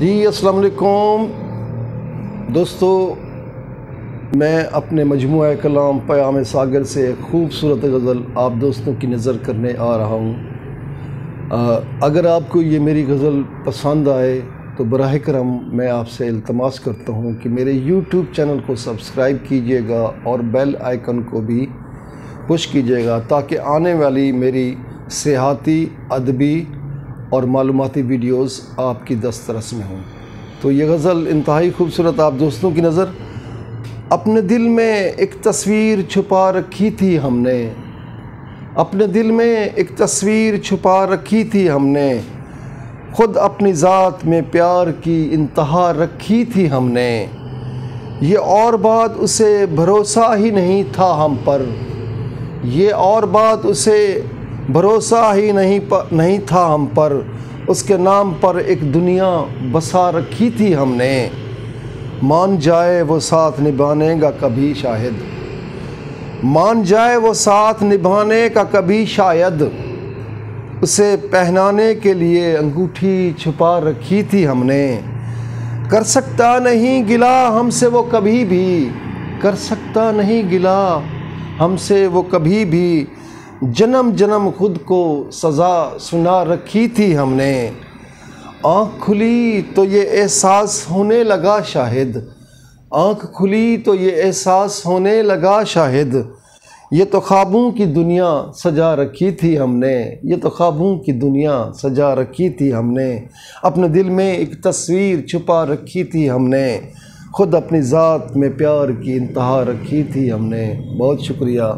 جی السلام علیکم دوستو، میں اپنے مجموعہ کلام پیام ساگر سے ایک خوبصورت غزل آپ دوستوں کی نظر کرنے آ رہا ہوں۔ اگر آپ کو یہ میری غزل پسند آئے تو براہ کرم میں آپ سے التماس کرتا ہوں کہ میرے یوٹیوب چینل کو سبسکرائب کیجئے گا اور بیل آئیکن کو بھی پش کیجئے گا تاکہ آنے والی میری سیاحتی، ادبی اور معلوماتی ویڈیوز آپ کی دسترس میں ہوں۔ تو یہ غزل انتہائی خوبصورت آپ دوستوں کی نظر۔ اپنے دل میں ایک تصویر چھپا رکھی تھی ہم نے، اپنے دل میں ایک تصویر چھپا رکھی تھی ہم نے، خود اپنی ذات میں پیار کی انتہا رکھی تھی ہم نے، یہ اور بات اسے بھروسہ ہی نہیں تھا ہم پر، یہ اور بات اسے بھروسہ ہی نہیں تھا ہم پر، اس کے نام پر ایک دنیا بسا رکھی تھی ہم نے، مان جائے وہ ساتھ نبھانے کا کبھی شاید، مان جائے وہ ساتھ نبھانے کا کبھی شاید، اسے پہنانے کے لیے انگوٹھی چھپا رکھی تھی ہم نے، کر سکتا نہیں گلہ ہم سے وہ کبھی بھی، کر سکتا نہیں گلہ ہم سے وہ کبھی بھی، جنم جنم خود کو سزا سنا رکھی تھی ہم نے، آنکھ کھلی تو یہ احساس ہونے لگا شاہد، آنکھ کھلی تو یہ احساس ہونے لگا شاہد، یہ تو خوابوں کی دنیا سجا رکھی تھی ہم نے، یہ تو خوابوں کی دنیا سجا رکھی تھی ہم نے، اپنے دل میں ایک تصویر چھپا رکھی تھی ہم نے، خود اپنی ذات میں پیار کی انتہا رکھی تھی ہم نے۔ بہت شکریہ۔